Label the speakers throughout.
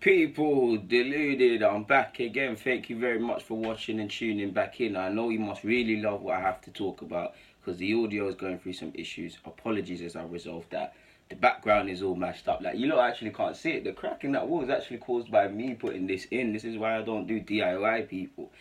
Speaker 1: People, Deluded, I'm back again. Thank you very much for watching and tuning back in. I know you must really love what I have to talk about because the audio is going through some issues. Apologies as I resolve that. The background is all mashed up. Like, you lot actually can't see it. The crack in that wall is actually caused by me putting this in. This is why I don't do DIY, people.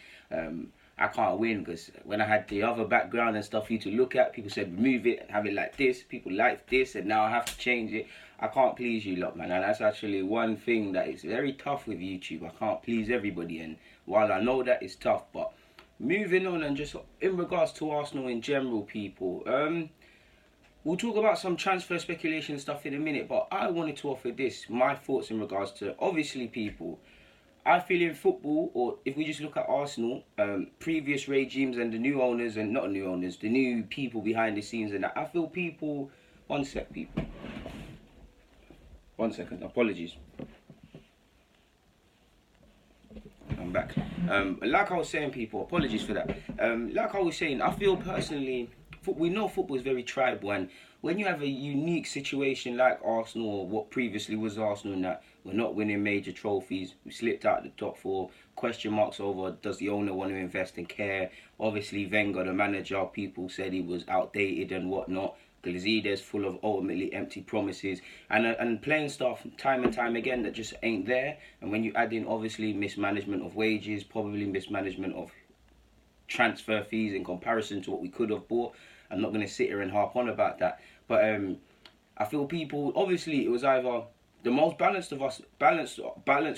Speaker 1: I can't win because when I had the other background and stuff for you to look at, people said remove it and have it like this. People like this, and now I have to change it. I can't please you lot, man, and that's actually one thing that is very tough with YouTube. I can't please everybody, and while I know that it's tough, but moving on, and just in regards to Arsenal in general, people, we'll talk about some transfer speculation stuff in a minute, but I wanted to offer my thoughts in regards to, obviously, people, I feel in football, or if we just look at Arsenal, previous regimes and the new owners, and not new owners, the new people behind the scenes, and that, I feel people, one sec, people. 1 second, apologies. I'm back. Like I was saying, people, apologies for that. Like I was saying, I feel personally, we know football is very tribal, and when you have a unique situation like Arsenal, or what previously was Arsenal, in that we're not winning major trophies, we slipped out the top four, question marks over, does the owner want to invest and care? Obviously, Wenger, the manager, people said he was outdated and whatnot. Glaziders full of ultimately empty promises, and playing stuff time and time again that just ain't there. And when you add in obviously mismanagement of wages, probably mismanagement of transfer fees in comparison to what we could have bought, I'm not going to sit here and harp on about that, but I feel people, obviously it was either the most balanced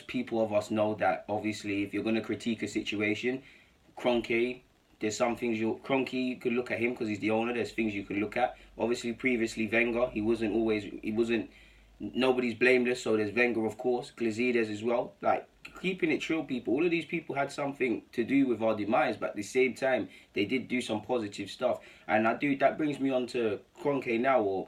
Speaker 1: people of us know that obviously if you're going to critique a situation, Kroenke, there's some things Kroenke, you could look at him because he's the owner. There's things you could look at. Obviously, previously Wenger, nobody's blameless. So there's Wenger, of course, Glaziders as well. Like, keeping it true, people. All of these people had something to do with our demise, but at the same time, they did do some positive stuff. And that brings me on to Kroenke now, or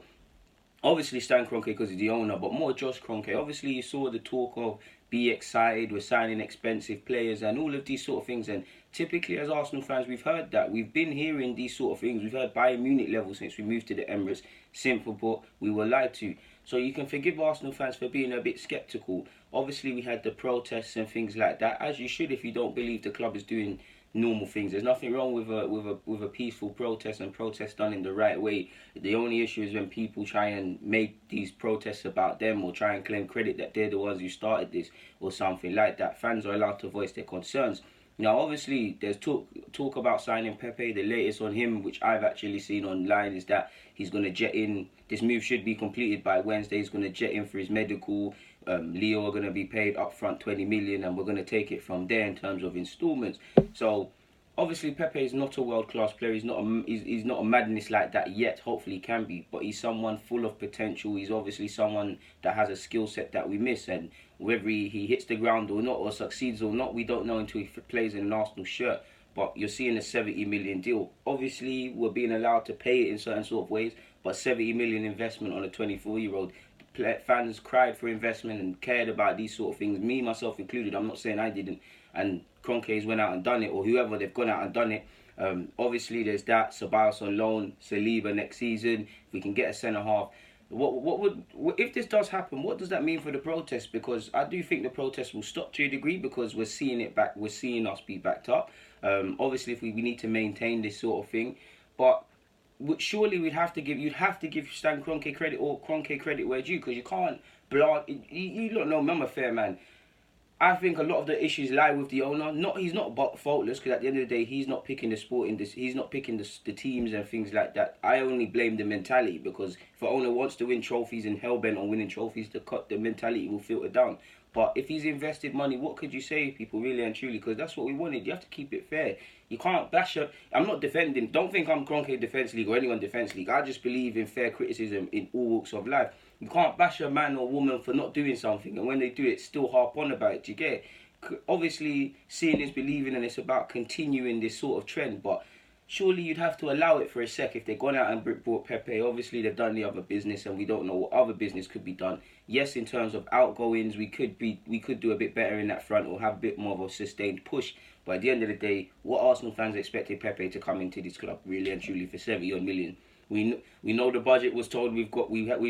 Speaker 1: obviously Stan Kroenke because he's the owner, but more Josh Kroenke. Obviously, you saw the talk of be excited, we're signing expensive players and all of these sort of things. And typically as Arsenal fans, we've heard that. We've been hearing these sort of things. We've heard Bayern Munich level since we moved to the Emirates. Simple, but we were lied to. So you can forgive Arsenal fans for being a bit sceptical. Obviously, we had the protests and things like that, as you should if you don't believe the club is doing normal things. There's nothing wrong with a peaceful protest and protest done in the right way. The only issue is when people try and make these protests about them or try and claim credit that they're the ones who started this or something like that. Fans are allowed to voice their concerns. Now, obviously, there's talk about signing Pepe. The latest on him, which I've actually seen online, is that he's going to jet in. This move should be completed by Wednesday. He's going to jet in for his medical. Leo are going to be paid upfront 20 million, and we're going to take it from there in terms of installments. So, obviously, Pepe is not a world-class player. He's not a madness like that yet. Hopefully, he can be. But he's someone full of potential. He's obviously someone that has a skill set that we miss. And whether he hits the ground or not, or succeeds or not, we don't know until he plays in an Arsenal shirt. But you're seeing a 70 million deal. Obviously, we're being allowed to pay it in certain sort of ways. But 70 million investment on a 24-year-old. Fans cried for investment and cared about these sort of things. Me, myself included. I'm not saying I didn't. And Kroenke's went out and done it, or whoever, they've gone out and done it. Obviously, there's that. Ceballos on loan, Saliba next season. If we can get a centre half, if this does happen? What does that mean for the protest? Because I do think the protest will stop to a degree because we're seeing it back. We're seeing us be backed up. Obviously, if we need to maintain this sort of thing, but surely you'd have to give Stan Kroenke credit, or Kroenke credit where due, because you can't you don't know, I'm a fair man. I think a lot of the issues lie with the owner. He's not faultless, because at the end of the day, he's not picking the sport in this. He's not picking the teams and things like that. I only blame the mentality, because if an owner wants to win trophies and hellbent on winning trophies, the mentality will filter down. But if he's invested money, what could you say, people, really and truly? Because that's what we wanted. You have to keep it fair. You can't bash her. I'm not defending. Don't think I'm Kroenke Defence League or anyone Defence League. I just believe in fair criticism in all walks of life. You can't bash a man or woman for not doing something, and when they do it, still harp on about it. Do you get it? Obviously, seeing is believing, and it's about continuing this sort of trend. But surely you'd have to allow it for a sec. If they've gone out and bought Pepe, obviously they've done the other business, and we don't know what other business could be done. Yes, in terms of outgoings, we could do a bit better in that front, or have a bit more of a sustained push. But at the end of the day, what Arsenal fans expected Pepe to come into this club, really and truly, for 70 odd million. We know the budget was told we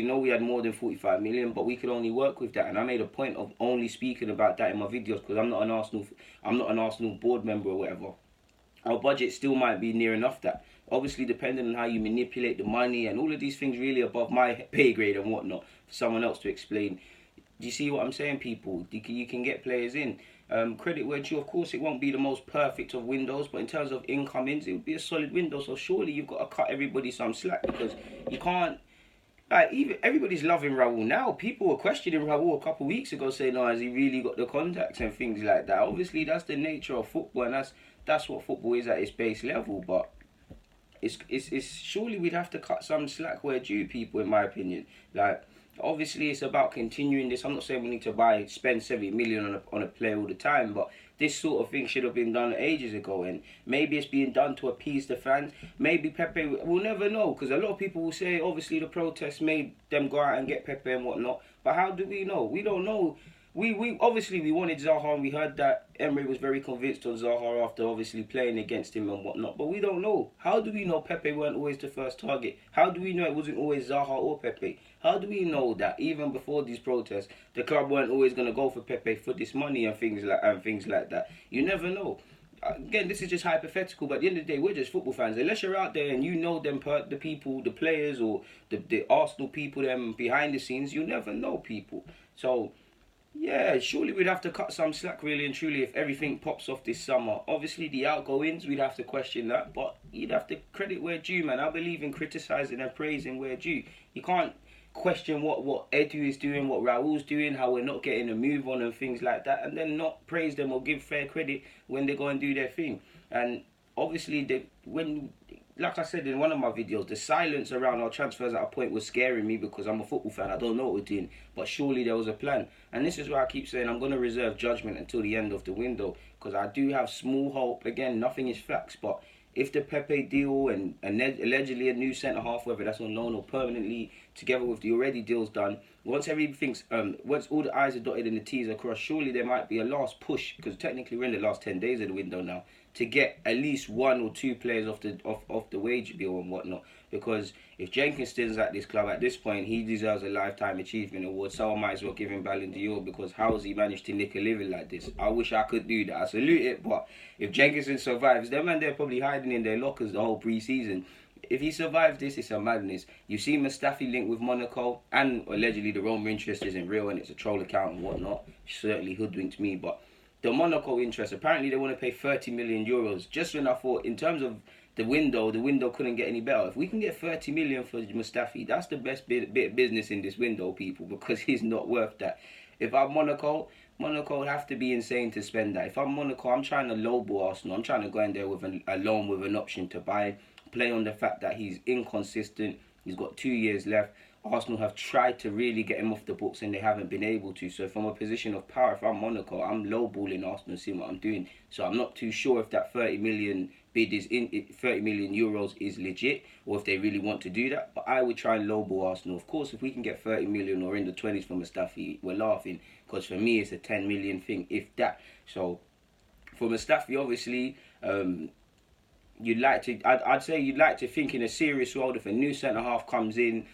Speaker 1: know we had more than 45 million, but we could only work with that. And I made a point of only speaking about that in my videos because I'm not an Arsenal board member or whatever. Our budget still might be near enough that. Obviously, depending on how you manipulate the money and all of these things, really above my pay grade and whatnot, for someone else to explain. Do you see what I'm saying, people? You can get players in. Credit where due. Of course, it won't be the most perfect of windows, but in terms of incomings, it would be a solid window. So surely you've got to cut everybody some slack because you can't. Like, even everybody's loving Raul now. People were questioning Raul a couple of weeks ago, saying, "No, has he really got the contacts and things like that?" Obviously, that's the nature of football, and that's what football is at its base level. But it's surely we'd have to cut some slack where due, people, in my opinion. Like, obviously, it's about continuing this. I'm not saying we need to spend 70 million on a player all the time, but this sort of thing should have been done ages ago, and maybe it's being done to appease the fans. Maybe Pepe, we'll never know, because a lot of people will say, obviously, the protests made them go out and get Pepe and whatnot. But how do we know? We don't know. We obviously we wanted Zaha, and we heard that Emery was very convinced on Zaha after obviously playing against him and whatnot. But we don't know. How do we know Pepe weren't always the first target? How do we know it wasn't always Zaha or Pepe? How do we know that even before these protests, the club weren't always going to go for Pepe for this money and things like that? You never know. Again, this is just hypothetical, but at the end of the day, we're just football fans. Unless you're out there and you know them, the people, the players, or the Arsenal people, them behind the scenes, you never know, people. So, yeah, surely we'd have to cut some slack, really and truly, if everything pops off this summer. Obviously, the outgoings, we'd have to question that, but you'd have to credit where due, man. I believe in criticising and praising where due. You can't question what Edu is doing, what Raul's doing, how we're not getting a move on and things like that, and then not praise them or give fair credit when they go and do their thing. And obviously, like I said in one of my videos, the silence around our transfers at a point was scaring me because I'm a football fan. I don't know what we're doing, but surely there was a plan. And this is why I keep saying I'm going to reserve judgment until the end of the window, because I do have small hope. Again, nothing is facts, but if the Pepe deal and allegedly a new centre-half, whether that's on loan or permanently, together with the already deals done, once all the I's are dotted and the T's are crossed, surely there might be a last push, because technically we're in the last 10 days of the window now, to get at least one or two players off the wage bill and whatnot. Because if Jenkins stays at this club at this point, he deserves a lifetime achievement award. So I might as well give him Ballon d'Or, because how has he managed to nick a living like this? I wish I could do that. I salute it, but if Jenkins survives, them and they're probably hiding in their lockers the whole pre-season. If he survives this, it's a madness. You see Mustafi linked with Monaco, and allegedly the Roma interest isn't real and it's a troll account and whatnot. Certainly hoodwinked me, but the Monaco interest, apparently they want to pay 30 million euros. Just when I thought, in terms of the window couldn't get any better. If we can get 30 million for Mustafi, that's the best bit of business in this window, people, because he's not worth that. If I'm Monaco would have to be insane to spend that. If I'm Monaco, I'm trying to lowball Arsenal. I'm trying to go in there with a loan with an option to buy, play on the fact that he's inconsistent. He's got 2 years left. Arsenal have tried to really get him off the books and they haven't been able to. So from a position of power, if I'm Monaco, I'm lowballing Arsenal, seeing what I'm doing. So I'm not too sure if that 30 million bid is 30 million euros is legit, or if they really want to do that. But I would try and lowball Arsenal. Of course, if we can get 30 million or in the 20s from Mustafi, we're laughing, because for me it's a 10 million thing, if that. So for Mustafi, obviously, I'd say you'd like to think in a serious world, if a new centre-half comes in,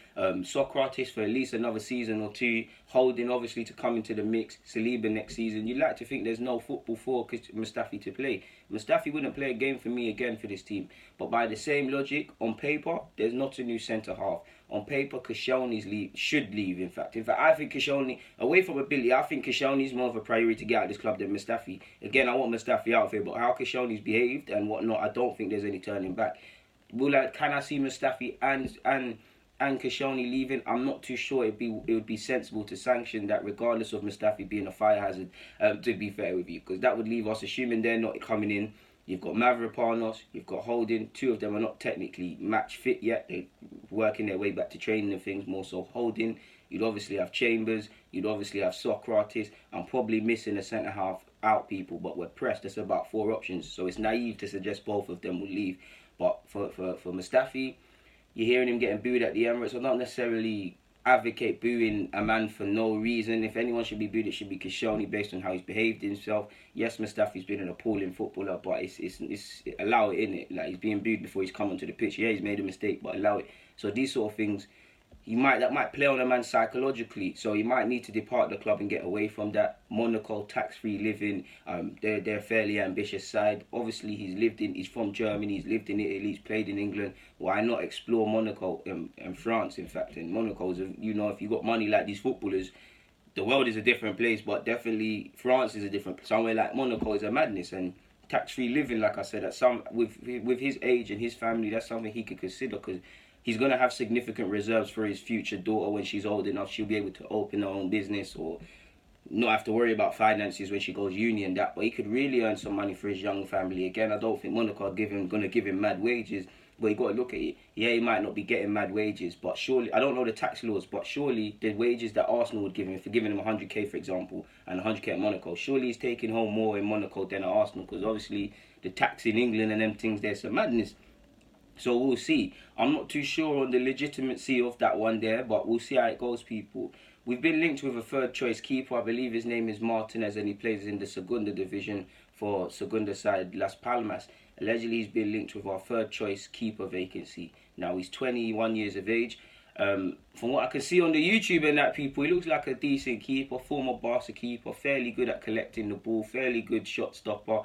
Speaker 1: Socrates for at least another season or two, Holding obviously to come into the mix, Saliba next season, you'd like to think there's no football for Mustafi to play. Mustafi wouldn't play a game for me again for this team. But by the same logic, on paper, there's not a new centre-half. On paper, Koscielny should leave, in fact. In fact, I think Koscielny, away from ability, I think Koscielny's more of a priority to get out of this club than Mustafi. Again, I want Mustafi out of here, but how Koscielny's behaved and whatnot, I don't think there's any turning back. Can I see Mustafi and Koscielny leaving? I'm not too sure. It would be sensible to sanction that, regardless of Mustafi being a fire hazard, to be fair with you, because that would leave us, assuming they're not coming in, you've got Mavropanos, you've got Holding. Two of them are not technically match fit yet. They're working their way back to training and things, more so Holding. You'd obviously have Chambers. You'd obviously have Socrates. I'm probably missing a centre-half out, people, but we're pressed. There's about 4 options, so it's naive to suggest both of them will leave. But for Mustafi, you're hearing him getting booed at the Emirates. I don't necessarily advocate booing a man for no reason. If anyone should be booed, it should be Koscielny, based on how he's behaved himself. Yes, Mustafi's been an appalling footballer, but it's allow it, innit? Like, he's being booed before he's come onto the pitch. Yeah, he's made a mistake, but allow it. So these sort of things, that might play on a man psychologically. So he might need to depart the club and get away from that. Monaco, tax-free living. They're a fairly ambitious side. Obviously, he's from Germany. He's lived in Italy. He's played in England. Why not explore Monaco and France? In fact, and Monaco is, if you got money like these footballers, the world is a different place. But definitely France is a different. Somewhere like Monaco is a madness, and tax-free living, like I said, with his age and his family, that's something he could consider, because he's going to have significant reserves for his future daughter when she's old enough. She'll be able to open her own business or not have to worry about finances when she goes uni and that. But he could really earn some money for his young family. Again, I don't think Monaco are going to give him mad wages. But you got to look at it. Yeah, he might not be getting mad wages, but surely, I don't know the tax laws, but surely the wages that Arsenal would give him, for giving him 100k, for example, and 100k at Monaco, surely he's taking home more in Monaco than at Arsenal, because obviously the tax in England and them things, there's some madness. So we'll see. I'm not too sure on the legitimacy of that one there, but we'll see how it goes, people. We've been linked with a third choice keeper. I believe his name is Martinez, and he plays in the Segunda division for Segunda side Las Palmas. Allegedly, he's been linked with our third choice keeper vacancy. Now, he's 21 years of age. From what I can see on the YouTube and that, people, he looks like a decent keeper, former Barca keeper, fairly good at collecting the ball, fairly good shot stopper.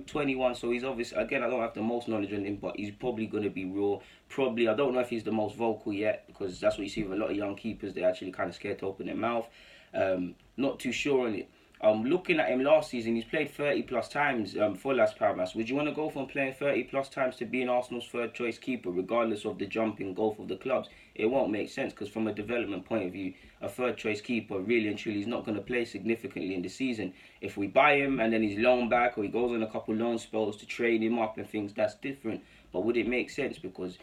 Speaker 1: 21, so he's obviously, again, I don't have the most knowledge on him, but he's probably going to be raw. Probably, I don't know if he's the most vocal yet, because that's what you see with a lot of young keepers. They're actually kind of scared to open their mouth. Not too sure on it. Looking at him last season, he's played 30 plus times for Las Palmas. Would you want to go from playing 30 plus times to being Arsenal's third choice keeper, regardless of the jumping growth of the clubs? It won't make sense, because from a development point of view, a third choice keeper really and truly is not going to play significantly in the season. If we buy him and then he's loaned back, or he goes on a couple loan spells to train him up and things, that's different. But would it make sense? Because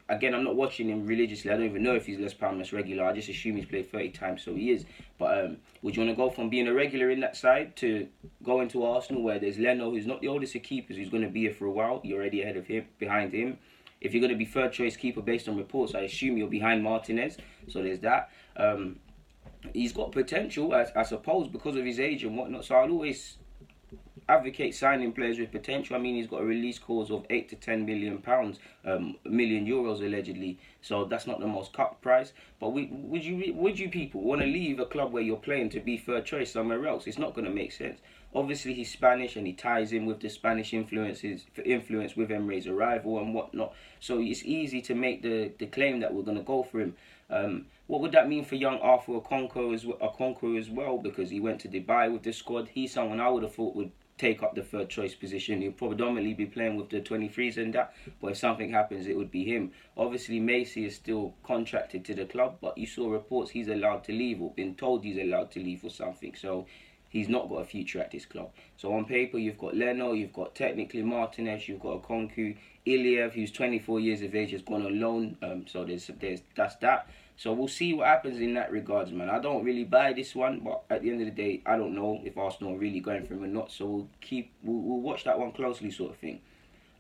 Speaker 1: again, I'm not watching him religiously. I don't even know if he's Las Palmas regular. I just assume he's played 30 times, so he is. But would you want to go from being a regular in that side to going to Arsenal, where there's Leno, who's not the oldest of keepers, who's going to be here for a while? You're already ahead of him, behind him. If you're going to be third choice keeper based on reports, I assume you're behind Martinez. So there's that. He's got potential, I suppose, because of his age and whatnot. So I'll always advocate signing players with potential. I mean, he's got a release clause of £8 to £10 million, million euros allegedly. So that's not the most cut price. But would you people want to leave a club where you're playing to be third choice somewhere else? It's not going to make sense. Obviously, he's Spanish, and he ties in with the Spanish influence with Emre's arrival and whatnot. So it's easy to make the claim that we're going to go for him. What would that mean for young Arthur Okonkwo as well? Because he went to Dubai with the squad. He's someone I would have thought would take up the third choice position. He'll predominantly be playing with the 23s and that, but if something happens, it would be him. Obviously, Macy is still contracted to the club, but you saw reports he's allowed to leave, or been told he's allowed to leave or something. So he's not got a future at this club. So on paper, you've got Leno, you've got technically Martinez, you've got Okonkwo, Iliev, who's 24 years of age, has gone on loan. So that's that. So we'll see what happens in that regards, man. I don't really buy this one, but at the end of the day, I don't know if Arsenal are really going for him or not. So we'll watch that one closely, sort of thing.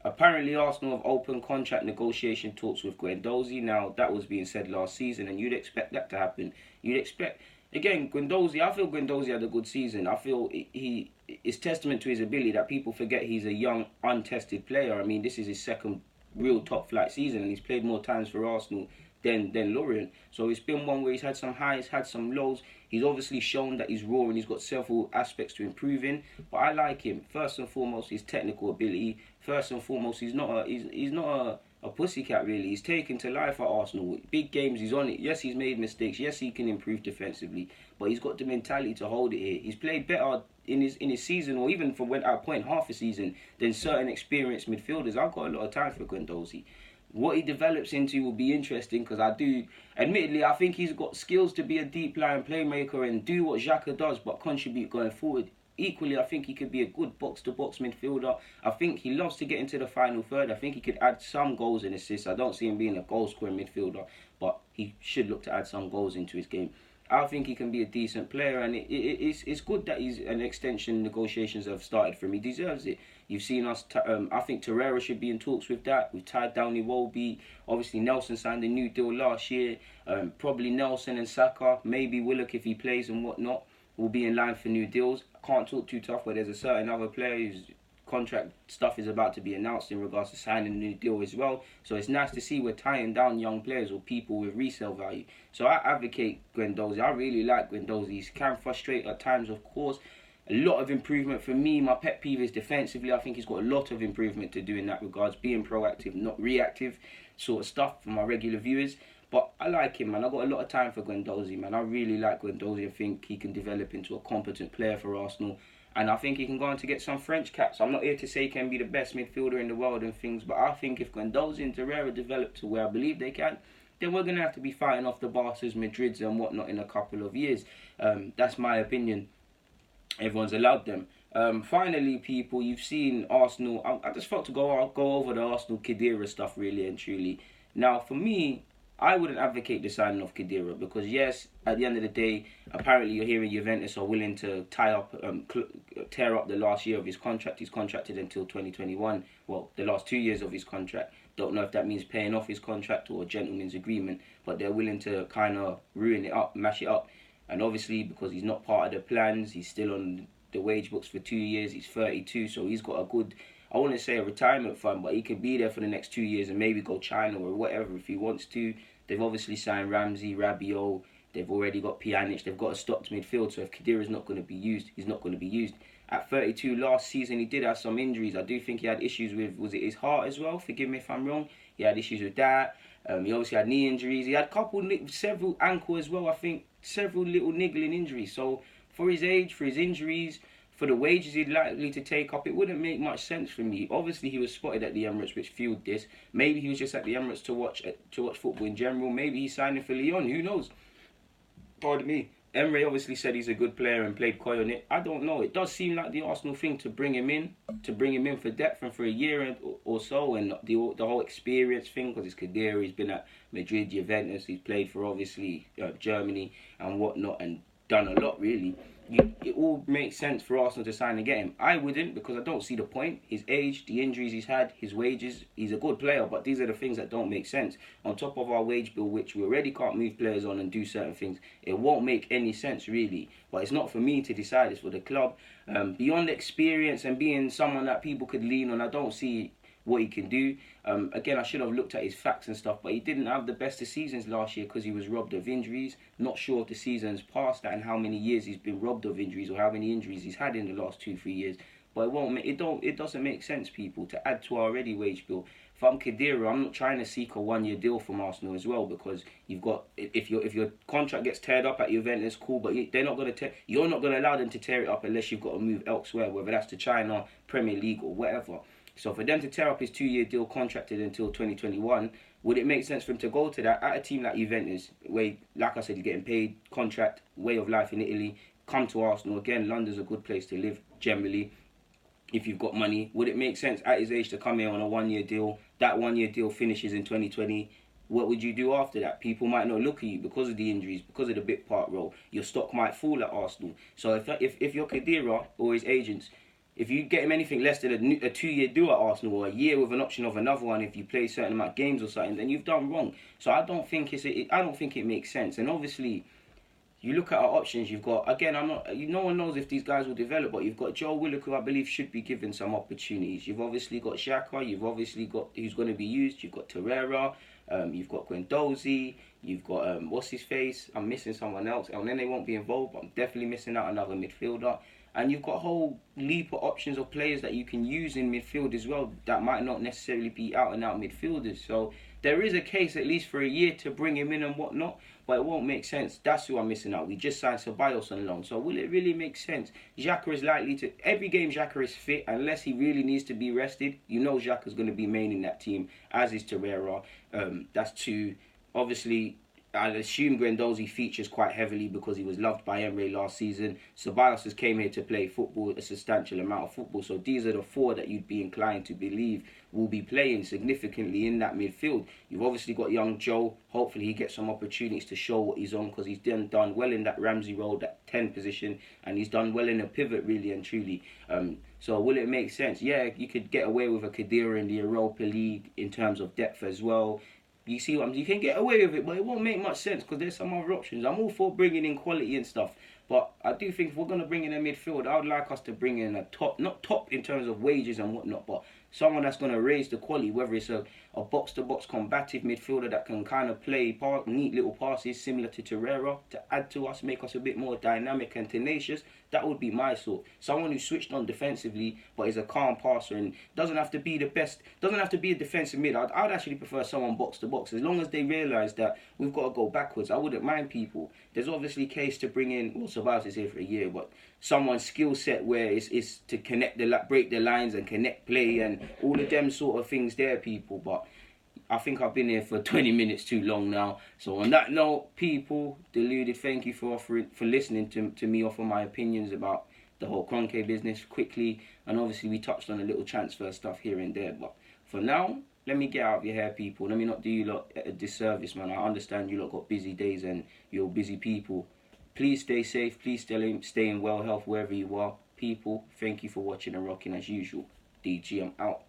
Speaker 1: Apparently, Arsenal have opened contract negotiation talks with Guendouzi. Now, that was being said last season, and you'd expect that to happen. You'd expect, again, Guendouzi, I feel Guendouzi had a good season. I feel it's testament to his ability that people forget he's a young, untested player. I mean, this is his second real top-flight season, and he's played more times for Arsenal than Lorient. So it's been one where he's had some highs, had some lows. He's obviously shown that he's raw and he's got several aspects to improve in. But I like him. First and foremost, his technical ability. First and foremost, he's not a pussycat, really. He's taken to life at Arsenal. Big games, he's on it. Yes, he's made mistakes. Yes, he can improve defensively. But he's got the mentality to hold it here. He's played better in his season, or even from when at a point half a season, than certain experienced midfielders. I've got a lot of time for Guendouzi. What he develops into will be interesting, because admittedly, I think he's got skills to be a deep line playmaker and do what Xhaka does, but contribute going forward. Equally, I think he could be a good box-to-box midfielder. I think he loves to get into the final third. I think he could add some goals and assists. I don't see him being a goal-scoring midfielder, but he should look to add some goals into his game. I think he can be a decent player, and it's good that he's an extension negotiations have started for him. He deserves it. You've seen us, I think Torreira should be in talks with that. We've tied down Iwobi. Obviously, Nelson signed a new deal last year. Probably Nelson and Saka, maybe Willock if he plays and whatnot, will be in line for new deals. I can't talk too tough, but there's a certain other player who's contract stuff is about to be announced in regards to signing a new deal as well. So it's nice to see we're tying down young players or people with resale value. So I advocate Guendouzi. I really like Guendouzi. He can frustrate at times, of course. A lot of improvement for me. My pet peeve is defensively. I think he's got a lot of improvement to do in that regards. Being proactive, not reactive sort of stuff for my regular viewers. But I like him, man. I got a lot of time for Guendouzi, man. I really like Guendouzi. I think he can develop into a competent player for Arsenal. And I think he can go on to get some French caps. I'm not here to say he can be the best midfielder in the world and things, but I think if Guendouzi and Khedira develop to where I believe they can, then we're going to have to be fighting off the Barca's, Madrid's and whatnot in a couple of years. That's my opinion. Everyone's allowed them. Finally, people, you've seen Arsenal. I just felt to go over the Arsenal Khedira stuff really and truly. Now, for me, I wouldn't advocate the signing of Khedira because, yes, at the end of the day, apparently you're hearing Juventus are willing to tear up the last year of his contract. He's contracted until 2021. Well, the last 2 years of his contract. Don't know if that means paying off his contract or a gentleman's agreement, but they're willing to kind of ruin it up, mash it up. And obviously, because he's not part of the plans, he's still on the wage books for 2 years. He's 32, so he's got a good, I wouldn't say a retirement fund, but he could be there for the next 2 years and maybe go China or whatever if he wants to. They've obviously signed Ramsey, Rabiot. They've already got Pjanic. They've got a stocked midfield. So if Khedira's not going to be used, he's not going to be used. At 32 last season, he did have some injuries. I do think he had issues with, was it his heart as well? Forgive me if I'm wrong. He had issues with that. He obviously had knee injuries. He had several ankle as well, I think. Several little niggling injuries. So for his age, for his injuries, for the wages he's likely to take up, it wouldn't make much sense for me. Obviously, he was spotted at the Emirates, which fueled this. Maybe he was just at the Emirates to watch football in general. Maybe he's signing for Lyon. Who knows? Pardon me. Emre obviously said he's a good player and played coy on it. I don't know. It does seem like the Arsenal thing to bring him in for depth and for a year or so, and the whole experience thing, because it's Khedira. He's been at Madrid, Juventus. He's played for obviously Germany and whatnot, and done a lot really. It all makes sense for Arsenal to sign and get him. I wouldn't, because I don't see the point. His age, the injuries he's had, his wages. He's a good player, but these are the things that don't make sense. On top of our wage bill, which we already can't move players on and do certain things, it won't make any sense really. But it's not for me to decide, it's for the club. Beyond experience and being someone that people could lean on, I don't see what he can do. Again, I should have looked at his facts and stuff, but he didn't have the best of seasons last year because he was robbed of injuries. Not sure if the season's past that and how many years he's been robbed of injuries or how many injuries he's had in the last 2-3 years. But it doesn't make sense, people, to add to our already wage bill. If I'm Khedira, I'm not trying to seek a 1-year deal from Arsenal as well, because you've got, if your contract gets teared up at Juventus, cool, but you're not going to allow them to tear it up unless you've got to move elsewhere, whether that's to China, Premier League or whatever. So for them to tear up his 2-year deal contracted until 2021, would it make sense for him to go to that at a team like Juventus, where, like I said, he's getting paid, contract, way of life in Italy, come to Arsenal? Again, London's a good place to live generally if you've got money. Would it make sense at his age to come here on a 1-year deal? That 1-year deal finishes in 2020. What would you do after that? People might not look at you because of the injuries, because of the bit part role. Your stock might fall at Arsenal. So if you're Khedira or his agents, if you get him anything less than a 2-year deal at Arsenal or a year with an option of another one, if you play a certain amount of games or something, then you've done wrong. So I don't think it makes sense. And obviously, you look at our options. You've got, again, no one knows if these guys will develop, but you've got Joe Willock, who I believe should be given some opportunities. You've obviously got Xhaka. You've obviously got who's going to be used. You've got Torreira. You've got Guendouzi. You've got what's his face? I'm missing someone else. And then they won't be involved, but I'm definitely missing out another midfielder. And you've got a whole leap of options of players that you can use in midfield as well that might not necessarily be out-and-out midfielders. So there is a case, at least for a year, to bring him in and whatnot, but it won't make sense. That's who I'm missing out. We just signed Ceballos on loan. So will it really make sense? Xhaka is likely to... Every game Xhaka is fit, unless he really needs to be rested. You know Xhaka's going to be main in that team, as is Torreira. That's two. Obviously, I assume Guendouzi features quite heavily because he was loved by Emre last season. Ceballos has came here to play football, a substantial amount of football. So these are the four that you'd be inclined to believe will be playing significantly in that midfield. You've obviously got young Joe. Hopefully he gets some opportunities to show what he's on, because he's done well in that Ramsey role, that 10 position, and he's done well in a pivot, really and truly. So will it make sense? Yeah, you could get away with a Khedira in the Europa League in terms of depth as well. You see what you can get away with it, but it won't make much sense because there's some other options. I'm all for bringing in quality and stuff, But I do think if we're going to bring in a midfield, I would like us to bring in a top, not top in terms of wages and whatnot, but someone that's going to raise the quality, whether it's a box-to-box combative midfielder that can kind of play neat little passes similar to Torreira to add to us, make us a bit more dynamic and tenacious. That would be my sort. Someone who's switched on defensively but is a calm passer and doesn't have to be the best, doesn't have to be a defensive mid. I'd actually prefer someone box-to-box. As long as they realise that we've got to go backwards, I wouldn't mind people. There's obviously a case to bring in, well, Ceballos is here for a year, but someone's skill set where it's to connect break the lines and connect play and all of them sort of things there, people. But I think I've been here for 20 minutes too long now. So on that note, people, Deluded, thank you for listening to me offer my opinions about the whole Kroenke business quickly. And obviously we touched on a little transfer stuff here and there. But for now, let me get out of your hair, people. Let me not do you lot a disservice, man. I understand you lot got busy days and you're busy people. Please stay safe. Please stay in well health wherever you are. People, thank you for watching and rocking as usual. DG, I'm out.